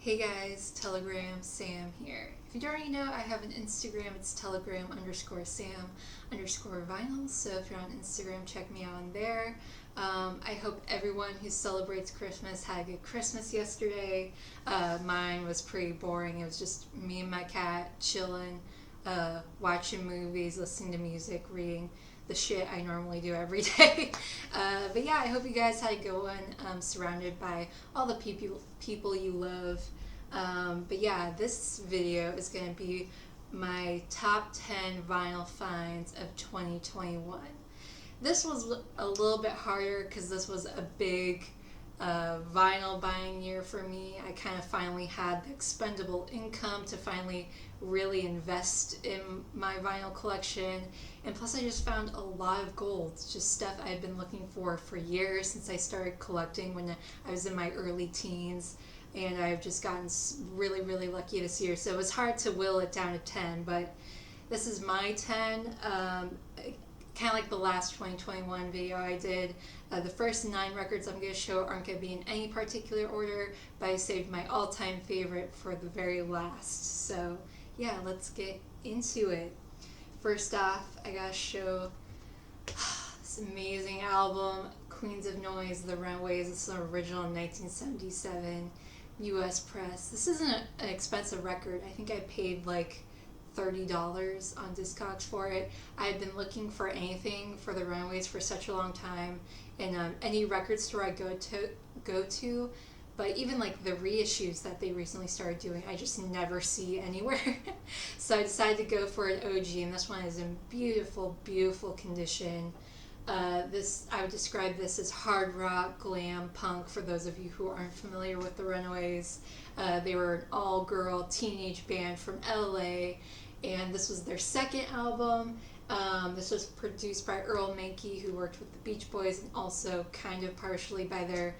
Hey guys, Telegram Sam here. If you don't already know, I have an Instagram. It's telegram_Sam_vinyl. So if you're on Instagram, check me out on there. I hope everyone who celebrates Christmas had a good Christmas yesterday. Mine was pretty boring. It was just me and my cat chilling, watching movies, listening to music, reading the shit I normally do every day. But yeah, I hope you guys had a good one, surrounded by all the people you love. But yeah, this video is going to be my top 10 vinyl finds of 2021. This was a little bit harder because this was a big vinyl buying year for me. I kind of finally had the expendable income to finally really invest in my vinyl collection. And plus I just found a lot of gold, just stuff I've been looking for years since I started collecting when I was in my early teens. And I've just gotten really, really lucky this year. So it was hard to will it down to 10, but this is my 10. Kind of like the last 2021 video I did. The first 9 records I'm going to show aren't going to be in any particular order, but I saved my all-time favorite for the very last. So yeah, let's get into it. First off, I got to show this amazing album, Queens of Noise, The Runaways. It's an original 1977 US press. This isn't an expensive record. I think I paid like $30 on Discogs for it. I had been looking for anything for the Runaways for such a long time, and any record store I go to, but even like the reissues that they recently started doing, I just never see anywhere. So I decided to go for an OG, and this one is in beautiful, beautiful condition. I would describe this as hard rock, glam, punk, for those of you who aren't familiar with the Runaways. They were an all-girl teenage band from LA, and this was their second album. This was produced by Earl Mankey, who worked with the Beach Boys, and also kind of partially by their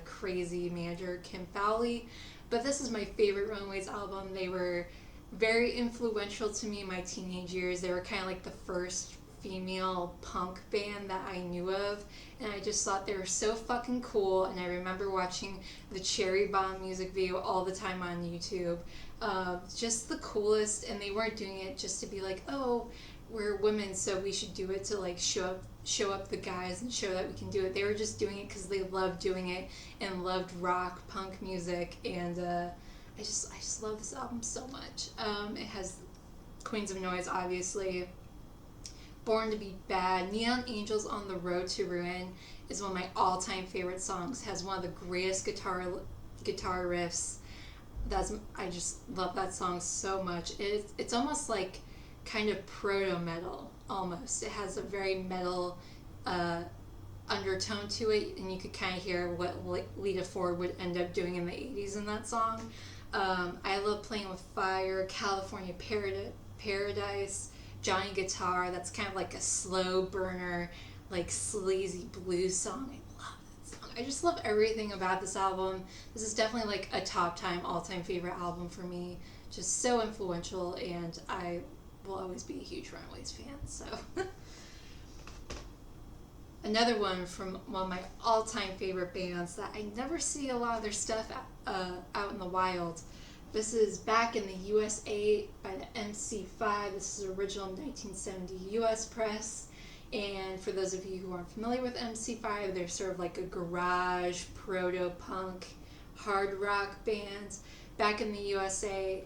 crazy manager, Kim Fowley. But this is my favorite Runaways album. They were very influential to me in my teenage years. They were kind of like the first female punk band that I knew of, and I just thought they were so fucking cool. And I remember watching the Cherry Bomb music video all the time on YouTube. Just the coolest, and they weren't doing it just to be like, oh, we're women, so we should do it to like show up the guys and show that we can do it. They were just doing it because they loved doing it and loved rock punk music, and I just love this album so much. It has Queens of Noise, obviously. Born to Be Bad, Neon Angels on the Road to Ruin is one of my all-time favorite songs. It has one of the greatest guitar riffs. I just love that song so much. It's almost like kind of proto-metal, almost. It has a very metal undertone to it, and you could kind of hear what Lita Ford would end up doing in the 80s in that song. I love Playing with Fire, California Paradise, Johnny Guitar. That's kind of like a slow burner, like sleazy blues song. I love that song. I just love everything about this album. This is definitely like a all-time favorite album for me. Just so influential, and I will always be a huge Runaways fan. So another one from one of my all-time favorite bands that I never see a lot of their stuff out in the wild. This is Back in the USA by the MC5. This is original 1970 US press. And for those of you who aren't familiar with MC5, they're sort of like a garage, proto-punk, hard rock band. Back in the USA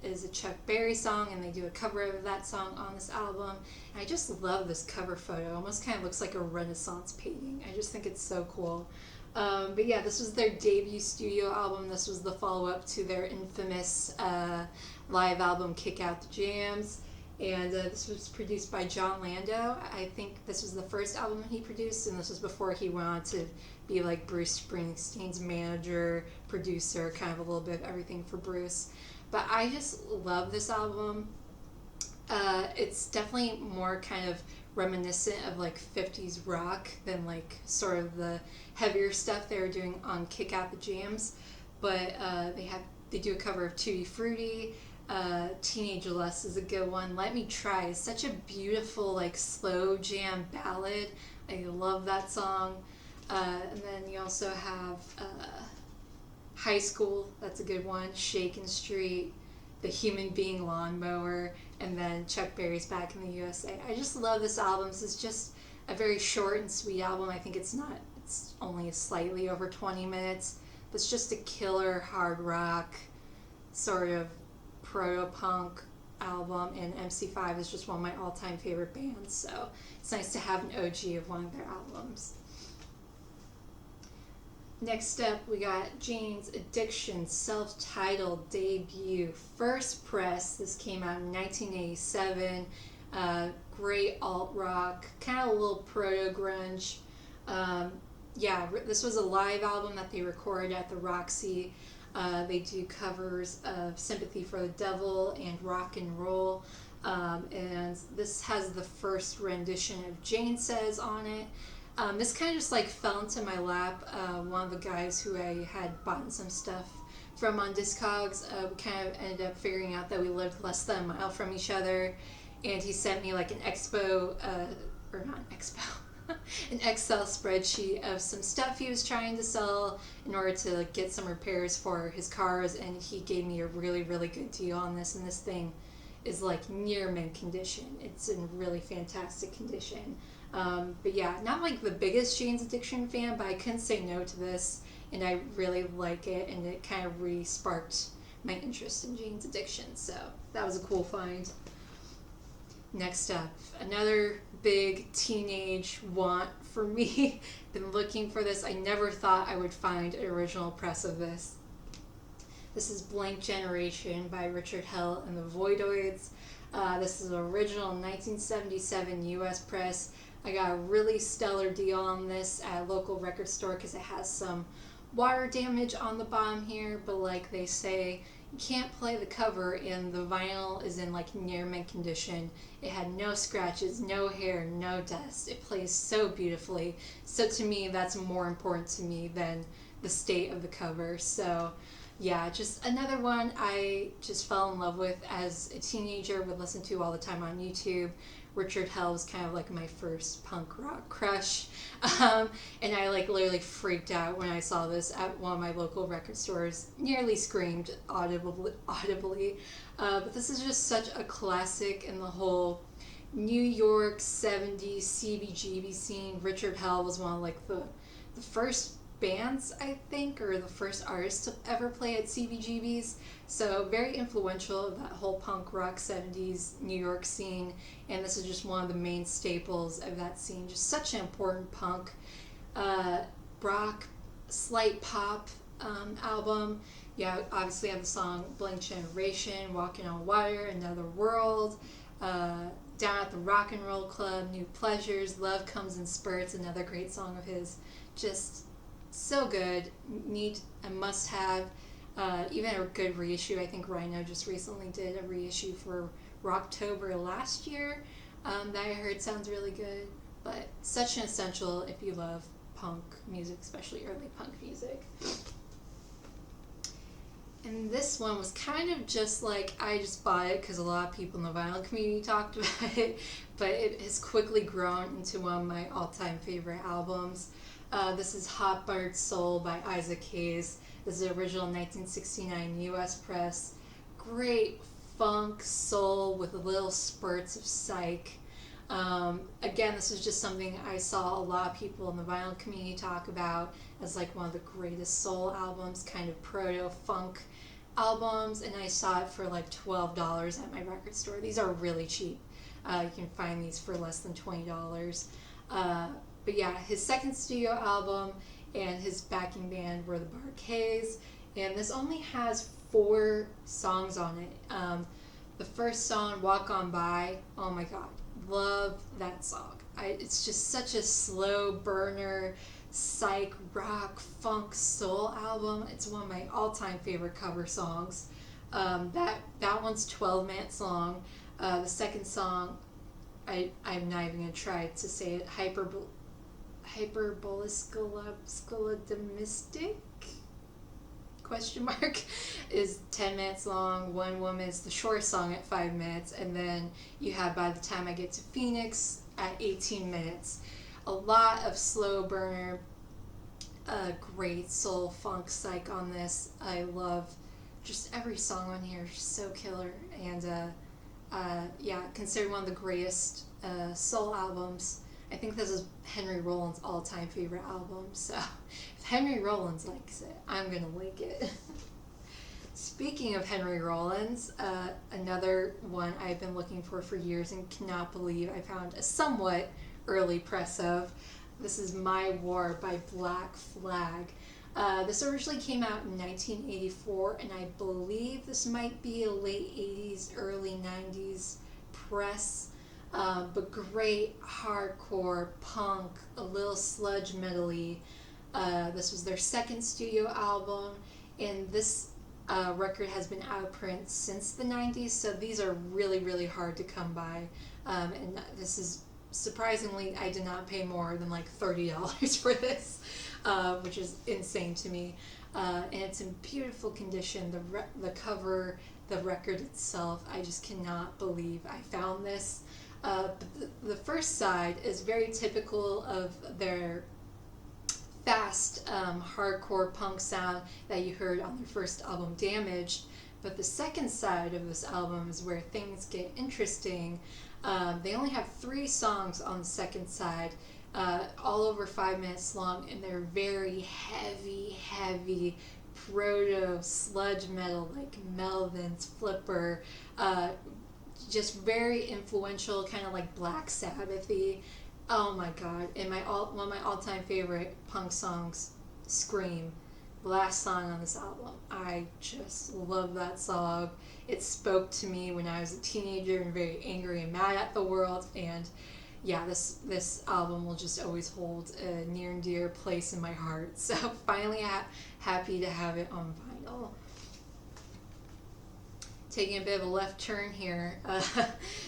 is a Chuck Berry song, and they do a cover of that song on this album. And I just love this cover photo. It almost kind of looks like a Renaissance painting. I just think it's so cool. But yeah, this was their debut studio album. This was the follow-up to their infamous live album, Kick Out the Jams. And this was produced by John Lando. I think this was the first album he produced, and this was before he went on to be like Bruce Springsteen's manager, producer, kind of a little bit of everything for Bruce. But I just love this album. It's definitely more kind of reminiscent of like 50s rock than like sort of the heavier stuff they were doing on Kick Out the Jams. But they do a cover of Tutti Frutti. Teenage Lust is a good one. Let Me Try is such a beautiful like slow jam ballad. I love that song. And then you also have High School, that's a good one. Shakin' Street, The Human Being Lawnmower, and then Chuck Berry's Back in the USA. I just love this album. This is just a very short and sweet album. I think it's only slightly over 20 minutes, but it's just a killer hard rock, sort of proto-punk album, and MC5 is just one of my all-time favorite bands, so it's nice to have an OG of one of their albums. Next up, we got Jane's Addiction self-titled debut, first press. This came out in 1987. Great alt-rock, kind of a little proto-grunge. This was a live album that they recorded at the Roxy. They do covers of Sympathy for the Devil and Rock and Roll. And this has the first rendition of Jane Says on it. This kind of just like fell into my lap. One of the guys who I had bought some stuff from on Discogs, we kind of ended up figuring out that we lived less than a mile from each other, and he sent me like an an Excel spreadsheet of some stuff he was trying to sell in order to get some repairs for his cars, and he gave me a really, really good deal on this, and this thing is like near mint condition. It's in really fantastic condition. But yeah, not like the biggest Jane's Addiction fan, but I couldn't say no to this, and I really like it, and it kind of re-sparked my interest in Jane's Addiction, so that was a cool find. Next up, another big teenage want for me. Been looking for this. I never thought I would find an original press of this. This is Blank Generation by Richard Hell and the Voidoids. This is an original 1977 US press. I got a really stellar deal on this at a local record store because it has some water damage on the bottom here, but like they say, you can't play the cover, and the vinyl is in like near mint condition. It had no scratches, no hair, no dust. It plays so beautifully. So to me, that's more important to me than the state of the cover. So yeah, just another one I just fell in love with as a teenager, would listen to all the time on YouTube. Richard Hell was kind of like my first punk rock crush, and I like literally freaked out when I saw this at one of my local record stores, nearly screamed audibly. But this is just such a classic in the whole New York 70s CBGB scene. Richard Hell was one of like the first bands, I think, or the first artists to ever play at CBGBs, so very influential of that whole punk rock 70s New York scene, and this is just one of the main staples of that scene. Just such an important punk, rock, slight pop album. Yeah, obviously I have the song Blank Generation, Walking on Water, Another World, Down at the Rock and Roll Club, New Pleasures, Love Comes in Spurts, another great song of his. Just so good, neat, a must-have. Even a good reissue. I think Rhino just recently did a reissue for Rocktober last year that I heard sounds really good. But such an essential if you love punk music, especially early punk music. And this one was kind of just like, I just bought it because a lot of people in the vinyl community talked about it, but it has quickly grown into one of my all-time favorite albums. This is Hot Buttered Soul by Isaak. This is the original 1969 US press. Great funk soul with little spurts of psych. Again, this is just something I saw a lot of people in the vinyl community talk about as like one of the greatest soul albums, kind of proto-funk albums, and I saw it for like $12 at my record store. These are really cheap. You can find these for less than $20. But yeah, his second studio album and his backing band were the Bar-Kays, and this only has 4 songs on it. The first song, Walk On By, oh my god, love that song. It's just such a slow burner, psych, rock, funk, soul album. It's one of my all-time favorite cover songs. That one's 12 minutes long. The second song, I'm not even going to try to say it, Hyperboliscolodemistic? Question mark, is 10 minutes long. One Woman is the short song at 5 minutes, and then you have By the Time I Get to Phoenix at 18 minutes. A lot of slow burner a great soul funk psych on this. I love just every song on here, just so killer. And yeah, considered one of the greatest soul albums. I think this is Henry Rollins' all-time favorite album. So if Henry Rollins likes it, I'm gonna like it. Speaking of Henry Rollins, another one I've been looking for years and cannot believe I found a somewhat early press of. This is My War by Black Flag. This originally came out in 1984, and I believe this might be a late 80s, early 90s press. But great hardcore punk, a little sludge metal-y. This was their second studio album, and this record has been out of print since the 90s, so these are really, really hard to come by. And this is, surprisingly, I did not pay more than like $30 for this, which is insane to me. And it's in beautiful condition. The cover, the record itself, I just cannot believe I found this. But the first side is very typical of their fast hardcore punk sound that you heard on their first album, Damaged. But the second side of this album is where things get interesting. They only have 3 songs on the second side, all over 5 minutes long, and they're very heavy proto sludge metal, like Melvin's, Flipper, just very influential, kind of like Black Sabbath-y. Oh my god. And one of my all-time favorite punk songs, Scream, the last song on this album. I just love that song. It spoke to me when I was a teenager and very angry and mad at the world, and yeah, this album will just always hold a near and dear place in my heart. So finally happy to have it on vinyl. Taking a bit of a left turn here.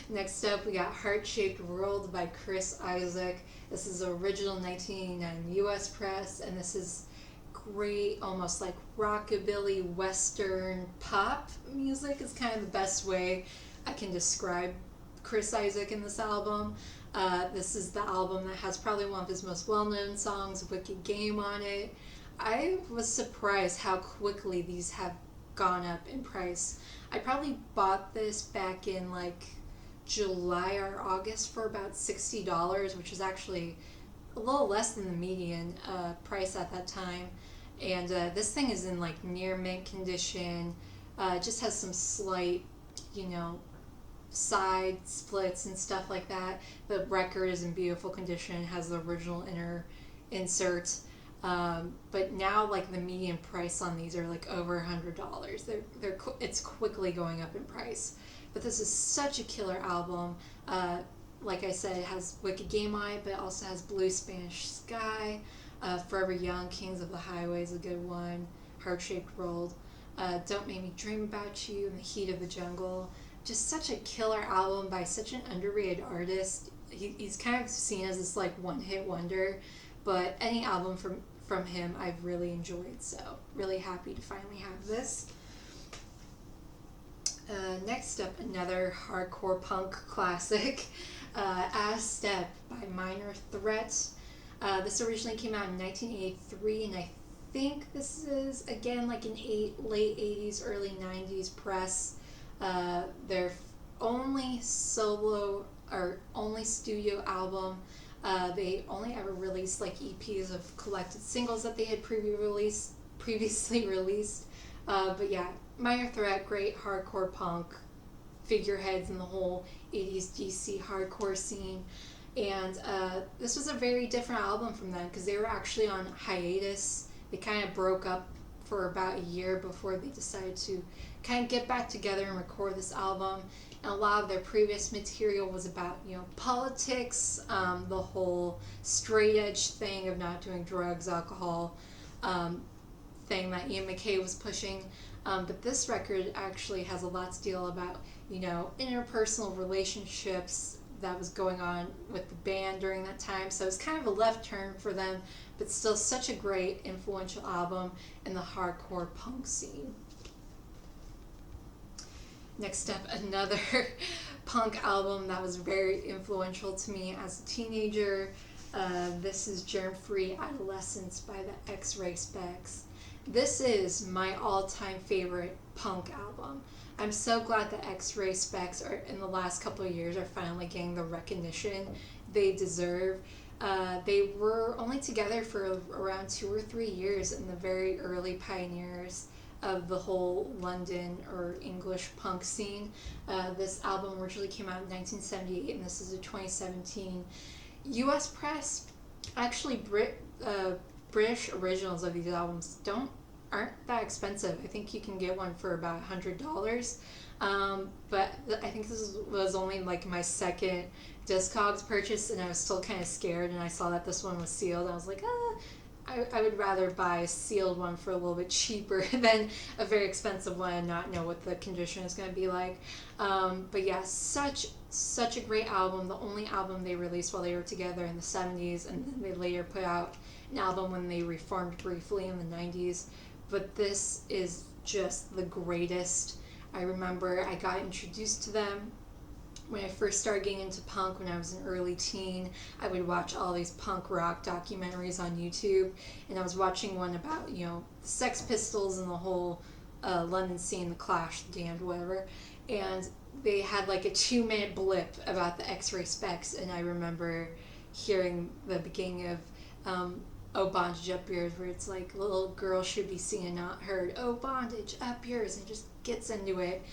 Next up, we got Heart-Shaped World by Chris Isaak. This is the original 1989 US press, and this is great, almost like rockabilly, western, pop music is kind of the best way I can describe Chris Isaak in this album. This is the album that has probably one of his most well-known songs, Wicked Game, on it. I was surprised how quickly these have gone up in price. I probably bought this back in like July or August for about $60, which is actually a little less than the median price at that time. And this thing is in like near mint condition. Just has some slight, side splits and stuff like that. The record is in beautiful condition, has the original inner insert. But now, like, the median price on these are like over $100. It's quickly going up in price. But this is such a killer album. Like I said, it has Wicked Game on it, but it also has Blue Spanish Sky, Forever Young, Kings of the Highway is a good one, Heart-Shaped World, Don't Make Me Dream About You, In the Heat of the Jungle. Just such a killer album by such an underrated artist. He's kind of seen as this like one-hit wonder, but any album from him I've really enjoyed, so really happy to finally have this. Next up, another hardcore punk classic, As Step by Minor Threat. This originally came out in 1983, and I think this is, again, like an late 80s, early 90s press. Their only solo or only studio album. They only ever released like EPs of collected singles that they had previously released. But yeah, Minor Threat, great hardcore punk figureheads in the whole 80s DC hardcore scene. And this was a very different album from them because they were actually on hiatus. They kind of broke up for about a year before they decided to kind of get back together and record this album. And a lot of their previous material was about, politics, the whole straight edge thing of not doing drugs, alcohol, thing that Ian MacKaye was pushing. But this record actually has a lot to deal about, interpersonal relationships that was going on with the band during that time. So it's kind of a left turn for them, but still such a great influential album in the hardcore punk scene. Next up, another punk album that was very influential to me as a teenager. This is Germ Free Adolescence by the X-Ray Spex. This is my all-time favorite punk album. I'm so glad the X-Ray Spex are in the last couple of years are finally getting the recognition they deserve. They were only together for around 2 or 3 years in the very early pioneers of the whole London or English punk scene. This album originally came out in 1978, and this is a 2017 U.S. press. Actually, British originals of these albums aren't that expensive. I think you can get one for about $100. But I think this was only like my second Discogs purchase, and I was still kind of scared, and I saw that this one was sealed. I was like, I would rather buy a sealed one for a little bit cheaper than a very expensive one and not know what the condition is going to be like. But yeah, such a great album. The only album they released while they were together in the 70s, and then they later put out an album when they reformed briefly in the 90s. But this is just the greatest. I remember I got introduced to them when I first started getting into punk when I was an early teen. I would watch all these punk rock documentaries on YouTube, and I was watching one about, the Sex Pistols and the whole London scene, the Clash, the Damned, whatever, and they had like a 2-minute blip about the X-Ray Spex, and I remember hearing the beginning of Oh Bondage Up Yours, where it's like little girl should be seen and not heard, oh bondage up yours, and just gets into it.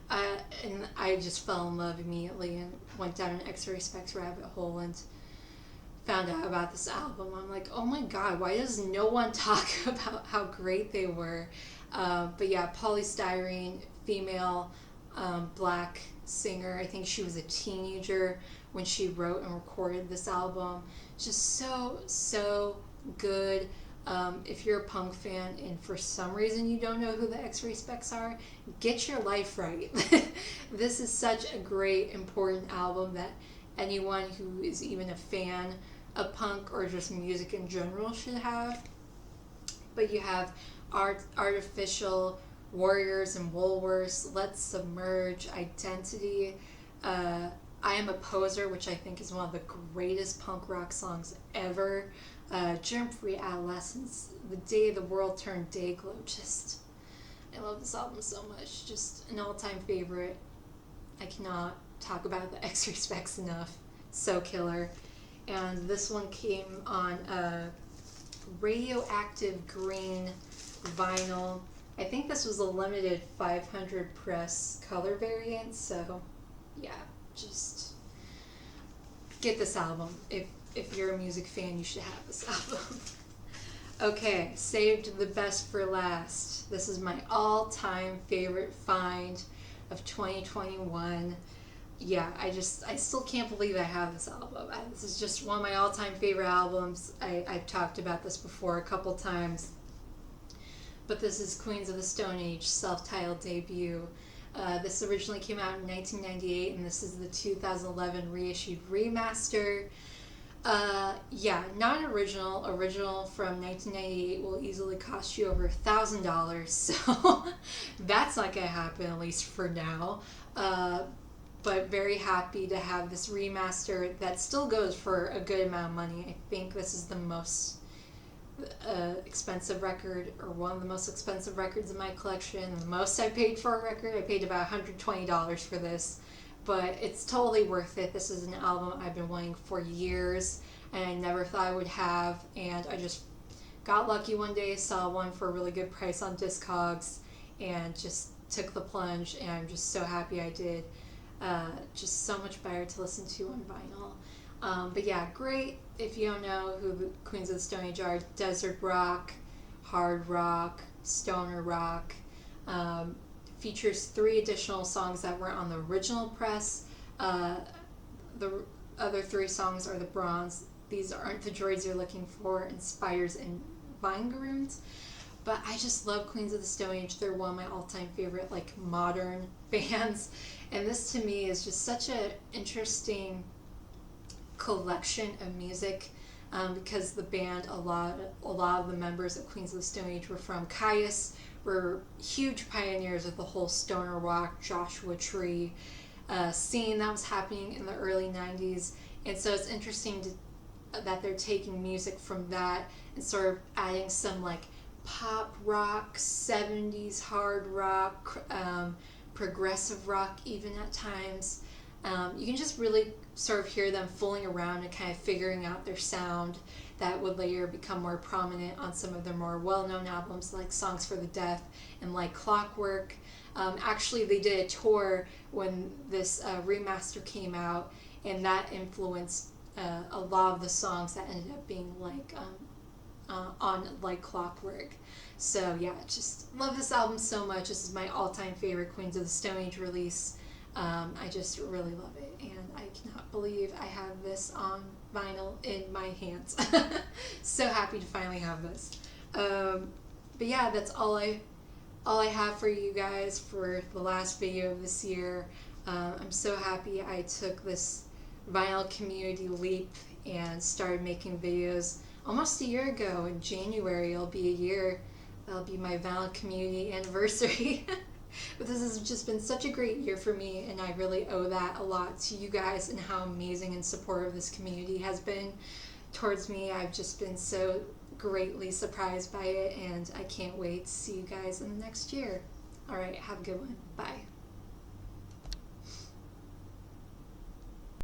And I just fell in love immediately and went down an X-Ray Spex rabbit hole and found out about this album. I'm like, oh my god, why does no one talk about how great they were? But yeah, Polystyrene, female, black singer. I think she was a teenager when she wrote and recorded this album. Just so good. If you're a punk fan and for some reason you don't know who the X-Ray Spex are, get your life right. This is such a great, important album that anyone who is even a fan of punk or just music in general should have. But you have Artificial, Warriors and Woolworths, Let's Submerge, Identity, I Am a Poser, which I think is one of the greatest punk rock songs ever. Germ Free Adolescence, The Day the World Turned Dayglow. I love this album so much. Just an all-time favorite. I cannot talk about the X-Ray Spex enough. So killer. And this one came on a Radioactive Green vinyl. I think this was a limited 500 press color variant, so yeah, just get this album. If you're a music fan, you should have this album. Okay, saved the best for last. This is my all-time favorite find of 2021. Yeah, I still can't believe I have this album. This is just one of my all-time favorite albums. I've talked about this before a couple times. But this is Queens of the Stone Age self-titled debut. This originally came out in 1998, and this is the 2011 reissued remaster. Not original. Original from 1998 will easily cost you over $1,000, so that's not going to happen, at least for now. But very happy to have this remaster that still goes for a good amount of money. I think this is the most expensive record, or one of the most expensive records in my collection. The most I paid for a record, I paid about $120 for this. But it's totally worth it. This is an album I've been wanting for years, and I never thought I would have, and I just got lucky one day, saw one for a really good price on Discogs, and just took the plunge, and I'm just so happy I did. Just so much better to listen to on vinyl. But yeah, great. If you don't know who the Queens of the Stone Age are, desert rock, hard rock, stoner rock. Features 3 additional songs that were on the original press. The other 3 songs are the bronze. These aren't the droids you're looking for, and Spiders and Vinegaroons. But I just love Queens of the Stone Age. They're one of my all-time favorite modern bands. And this to me is just such an interesting collection of music, because the band, a lot of the members of Queens of the Stone Age were from Caius, were huge pioneers of the whole stoner rock, Joshua Tree scene that was happening in the early 90s. And so it's interesting that they're taking music from that and sort of adding some like pop rock, 70s hard rock, progressive rock even at times. You can just really sort of hear them fooling around and kind of figuring out their sound that would later become more prominent on some of their more well-known albums like Songs for the Deaf and Like Clockwork. Actually, they did a tour when this remaster came out, and that influenced a lot of the songs that ended up being like on Like Clockwork. So yeah, just love this album so much. This is my all-time favorite Queens of the Stone Age release. I just really love it, and I cannot believe I have this on vinyl in my hands. So happy to finally have this. But yeah, that's all I have for you guys for the last video of this year. I'm so happy I took this vinyl community leap and started making videos almost a year ago. In January it'll be a year. That'll be my vinyl community anniversary. But this has just been such a great year for me, and I really owe that a lot to you guys and how amazing and supportive this community has been towards me. I've just been so greatly surprised by it, and I can't wait to see you guys in the next year. Alright, have a good one. Bye.